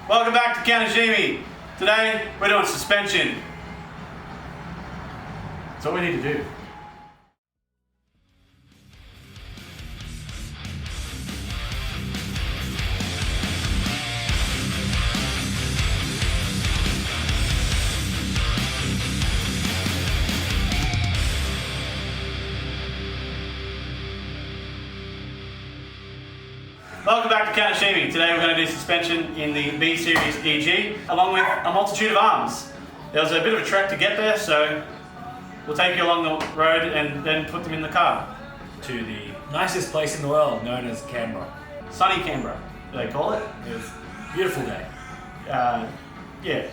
Welcome back to Kanashimi. Today we're doing suspension. That's what we need to do. Welcome back to Kanashimi. Today we're going to do suspension in the B Series EG, along with a multitude of arms. There was a bit of a trek to get there, so we'll take you along the road and then put them in the car. To the nicest place in the world, known as Canberra. Sunny Canberra, do they call it? It was a beautiful day. Yeah.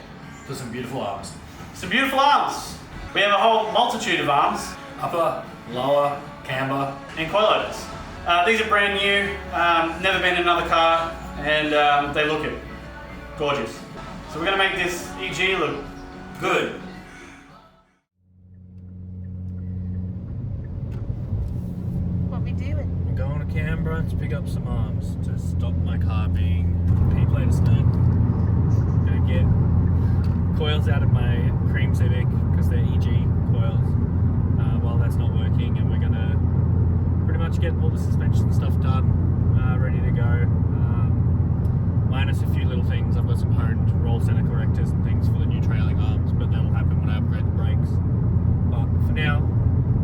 For some beautiful arms. Some beautiful arms. We have a whole multitude of arms. Upper, lower, camber. And coiloaders. These are brand new, never been in another car, and they look it. Gorgeous. So we're going to make this EG look good. What we doing? I'm going to Canberra to pick up some arms to stop my car being P-plate spin. Gonna get coils out of my cream Civic because they're EG coils. While that's not working, and we're gonna pretty much get all the suspension stuff done, ready to go. Minus a few little things. I've got some honed roll center correctors and things for the new trailing arms, but that'll happen when I upgrade the brakes. But for now,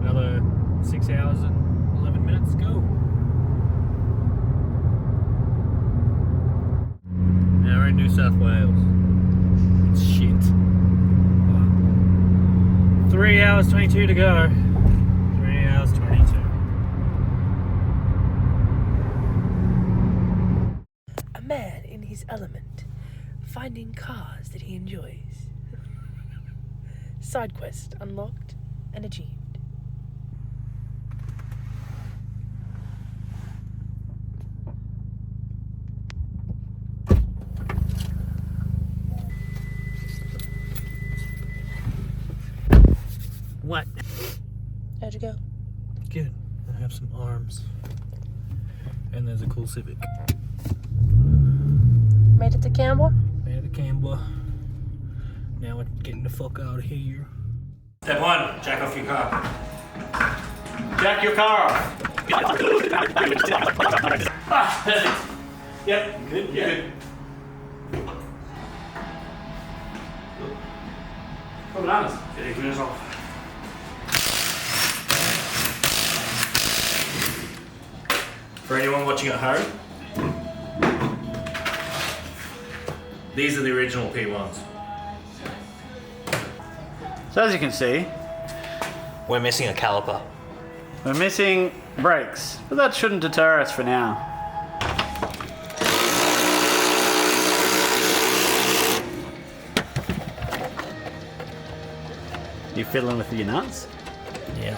another 6 hours and 11 minutes to go. Now we're in New South Wales. It's shit. 3 hours 22 to go. 3 hours 22. A man in his element, finding cars that he enjoys. Side quest unlocked and achieved. What? How'd you go? Good. I have some arms. And there's a cool Civic. Made it to Canberra? Made it to Canberra. Now we're getting the fuck out of here. Step one, jack off your car. Jack your car off. Ah, perfect. Yep, good, yeah. Good. Put bananas. Get your gears off. For anyone watching at home, these are the original P1s. So as you can see, We're missing a caliper. we're missing brakes, but that shouldn't deter us for now. You fiddling with your nuts? Yeah.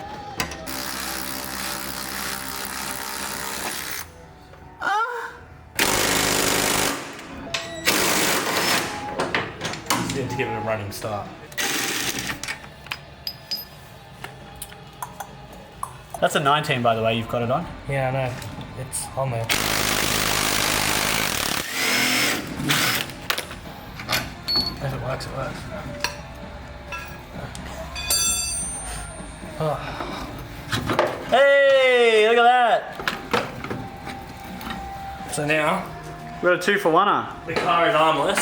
Just need to give it a running start. That's a 19, by the way, you've got it on. Yeah, I know. It's on there. If it works, it works. Oh. Hey, look at that. So now, We've got a 2-for-1er. the car is armless,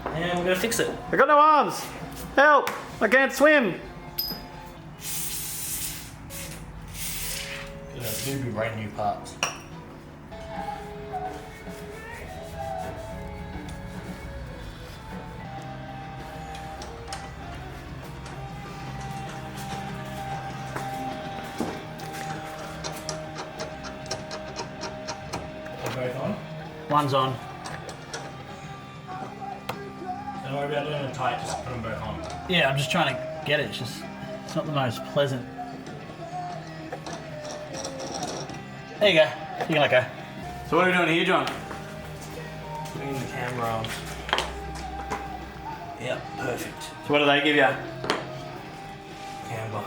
and we're gonna fix it. I got no arms. Help, I can't swim. It'll be brand new parts. Both on? One's on. Don't worry about doing it tight, just put them both on. Yeah, I'm just trying to get it. It's not the most pleasant. There you go. You can let go. So what are we doing here, John? Putting in the camera on. Yep, perfect. So what do they give you? Camber.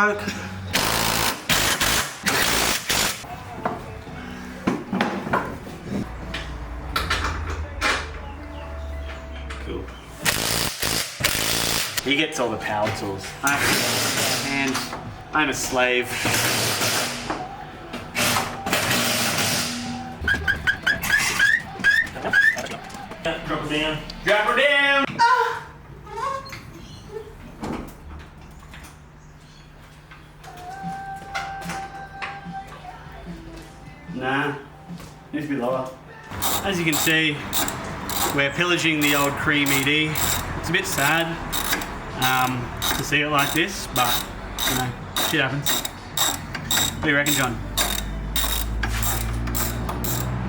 broke. Cool. He gets all the power tools. And I'm a slave. Drop her down. Drop her down! Nah, needs to be lower. As you can see, we're pillaging the old cream ED. It's a bit sad to see it like this, but you know, shit happens. What do you reckon, John?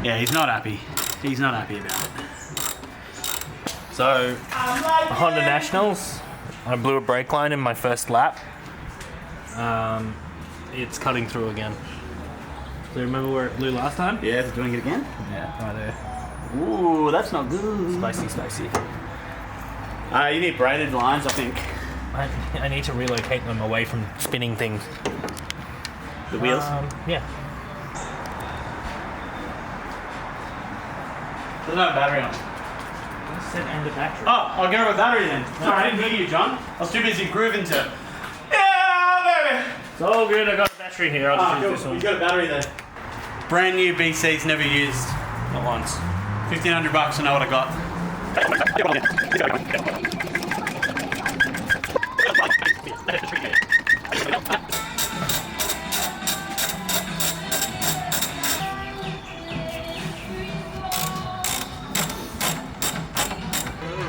Yeah, he's not happy. He's not happy about it. So, Honda Nationals, I blew a brake line in my first lap. It's cutting through again. So remember where it blew last time? Yeah, is it doing it again? Yeah, right there. Ooh, that's not good. Spicy. You need braided lines, I think. I need to relocate them away from spinning things. The wheels? Yeah. There's no battery on it. I said end of battery. Oh, I'll go with battery then. Sorry, I didn't hear you, John. I was too busy grooving to. Yeah, baby! It's all good, I got a battery here. I'll just use this Cool. one. You got a battery there. Brand new BCs, never used. Not once. $1,500, I know what I got.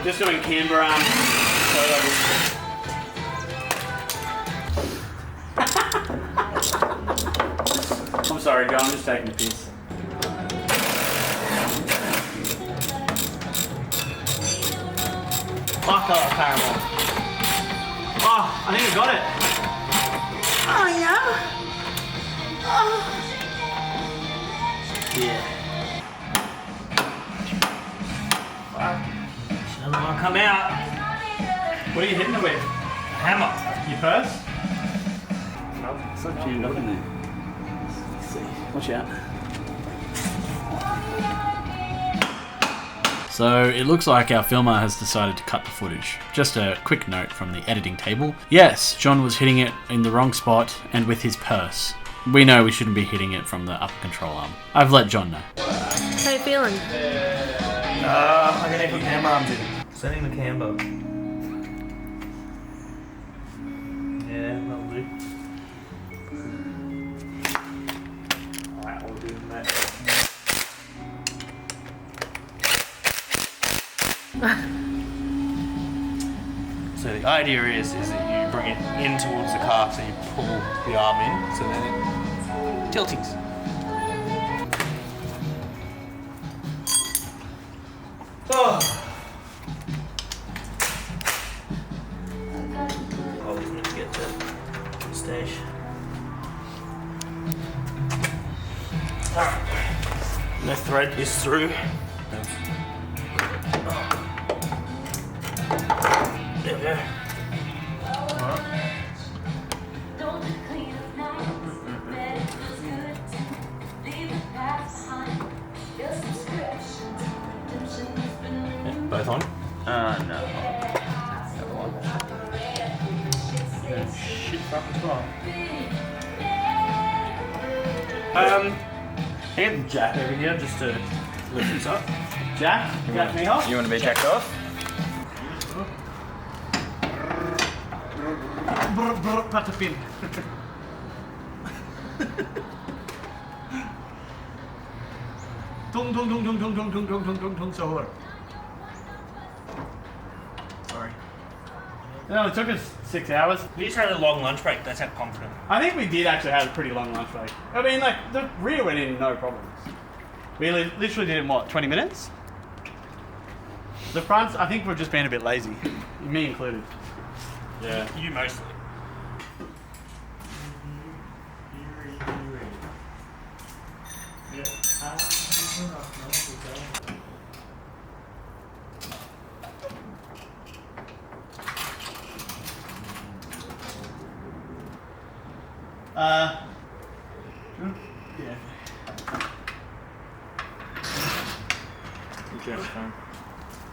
Just doing camber arm. I'm sorry, John, I'm just taking a piss. Fuck off, Paramore. Oh, I think I got it. Oh, yeah? Oh. Yeah. Fuck. Another one come out. What are you hitting it with? Hammer. Your purse? No, it's not tuned up in there. Let's see. Watch out. So it looks like our filmer has decided to cut the footage. Just a quick note from the editing table. Yes, John was hitting it in the wrong spot and with his purse. We know we shouldn't be hitting it from the upper control arm. I've let John know. How you feeling? I'm gonna put camber arms in. Setting the camber. Yeah, that'll do. Alright, we'll do that. So the idea is that you bring it in towards the car, so you pull the arm in, so then it tiltings. Oh. Always need to get to the stage. Alright. Left thread is through. There we go. Both on? No. Other one. Yeah, shit fucking spot. I get the jack over here just to lift this up. Jack, you got me off? You want to be jacked off? Cut the pin. Tung tung tung tung tung tung tung tung tung tung tung so hard. Sorry. It only took us 6 hours. We just had a long lunch break, that's how confident. I think we did actually have a pretty long lunch break. I mean, like, the rear went in no problems. We literally did it in what, 20 minutes? The fronts, I think we've just been a bit lazy. Me included. Yeah. You mostly. Yeah.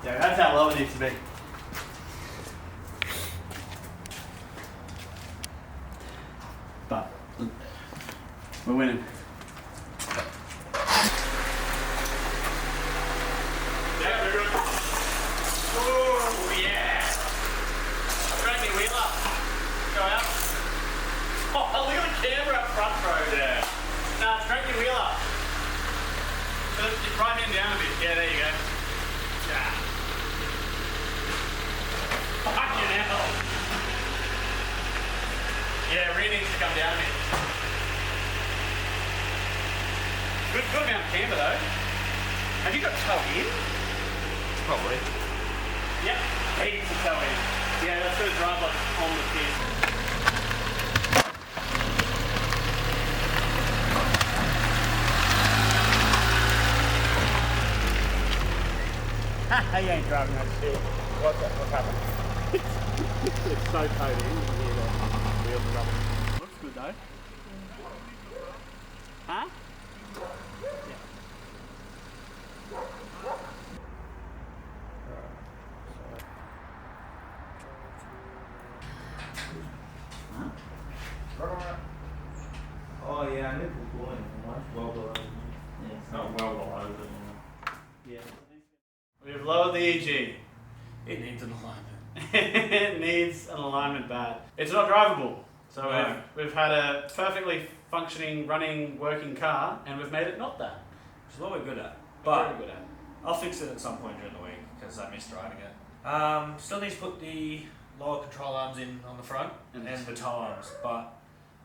Yeah, that's how low it needs to be. But we're winning. Yeah, we're good. Oh yeah. Drag me wheel up. Go out. Oh, look at the camera up front, bro. Yeah. Nah, drag your wheel up. Right hand down a bit. Yeah, there you go. Yeah. Fucking hell. Yeah, rear needs to come down a bit. Good amount of camber though. Have you got toe in? Probably. Yep. Heaps of toe in. Yeah, that's going to drive like on the pin. Ha! You ain't driving that shit. What's happening? It's so towed in. You can hear the wheels are rubbing. Looks good though. Huh? Oh yeah, I need to go in. Well below. Yeah, it's not well below, but Yeah. We've lowered the EG. It needs an alignment. It needs an alignment bad. It's not drivable. So No. we've had a perfectly functioning, running, working car, and we've made it not that. Which is what we're good at. Very But good at. I'll fix it at some point during the week because I missed riding it. Still need to put the lower control arms in on the front And and the toe arms, but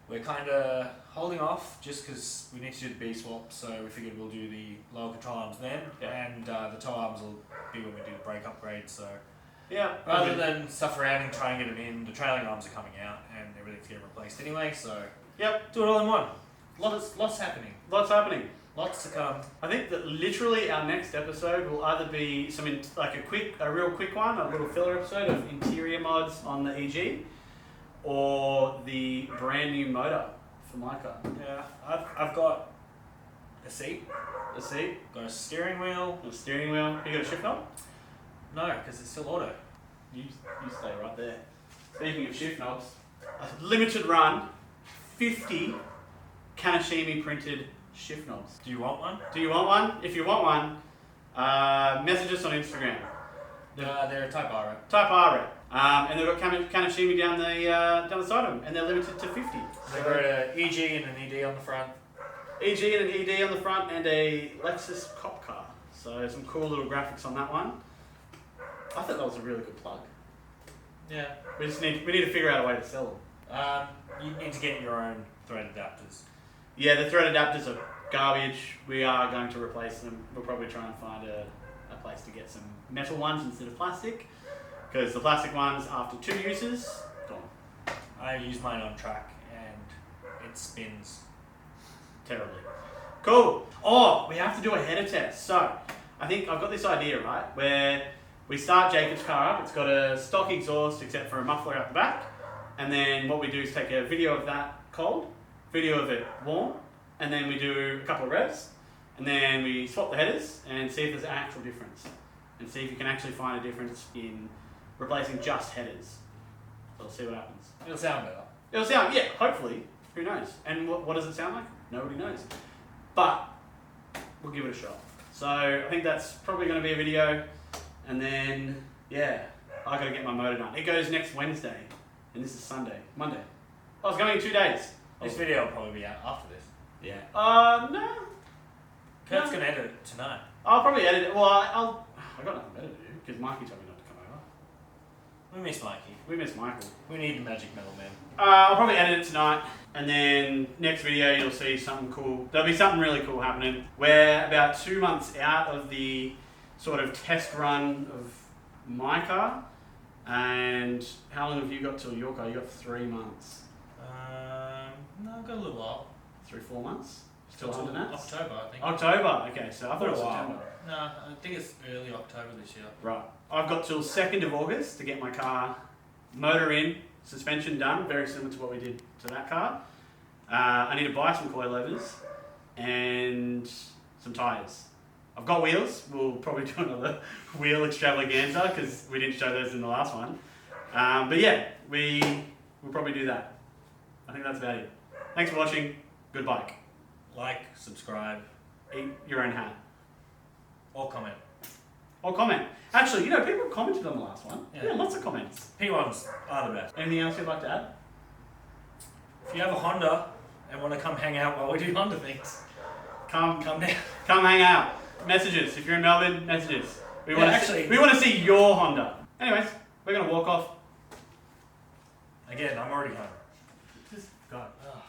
we're kind of holding off just because we need to do the B swap, so we figured we'll do the lower control arms then, Yeah. and the toe arms will be when we do the brake upgrade. So Yeah. rather than stuff around and try and get them in, the trailing arms are coming out and everything's getting replaced anyway, so Yep. do it all in one. Lots happening. Lots happening. Lots to come. I think that literally our next episode will either be a real quick one, a little filler episode of interior mods on the EG, or the brand new motor for my car. Yeah, I've got a seat, The seat, got a steering wheel. the steering wheel. You got a shift knob? No, because it's still auto. You stay right there. Speaking of shift knobs, a limited run, 50 Kanashimi printed shift knobs. Do you want one? Do you want one? If you want one, message us on Instagram. They're a Type R, right? Type R it. And they've got Kanashimi down the side of them, and they're limited to 50. They've got an EG and an ED on the front. EG and an ED on the front, and a Lexus cop car. So some cool little graphics on that one. I thought that was a really good plug. Yeah. We need to figure out a way to sell them. You need to get your own thread adapters. Yeah, the thread adapters are garbage. We are going to replace them. We'll probably try and find a place to get some metal ones instead of plastic, because the plastic ones, after 2 uses, gone. I use mine on track and it spins. Terribly. Cool. Oh, we have to do a header test. So, I think I've got this idea, right, where we start Jacob's car up. It's got a stock exhaust except for a muffler out the back. And then what we do is take a video of that cold, video of it warm, and then we do a couple of revs, and then we swap the headers and see if there's an actual difference, and see if you can actually find a difference in replacing just headers. So we'll see what happens. It'll sound better. It'll sound, yeah, hopefully. Who knows? And what does it sound like? Nobody knows. But we'll give it a shot. So I think that's probably going to be a video, and then, yeah, I got to get my motor done. It goes next Wednesday, and this is Monday. I was going in 2 days. This video will probably be out after this. Yeah. No. Kurt's going to edit it tonight. I'll probably edit it. Well, I got nothing better to do, because Mikey told me not to come over. We miss Mikey. We miss Michael. We need the magic metal man. I'll probably edit it tonight, and then next video you'll see something cool. There'll be something really cool happening. We're about 2 months out of the sort of test run of my car, and how long have you got till your car? You got 3 months. No, I've got a little while. 3-4 months? Still under that? October, I think. October, okay, so I thought it was a while. September. No, I think it's early October this year. Right. I've got till 2nd of August to get my car motor in, suspension done, very similar to what we did to that car. I need to buy some coilovers and some tyres. I've got wheels. We'll probably do another wheel extravaganza because we didn't show those in the last one. But yeah, we'll probably do that. I think that's about it. Thanks for watching. Good bike. Like, subscribe, Eat your own hat. or comment. Or comment. Actually, people commented on the last one. Yeah. Yeah, lots of comments. P1s are the best. Anything else you'd like to add? If you have a Honda and want to come hang out while we do Honda things, Come come down. Come hang out. Messages. If you're in Melbourne, messages. We Yeah, want to see your Honda. Anyways, we're gonna walk off. Again, I'm already home. Just go. Ugh.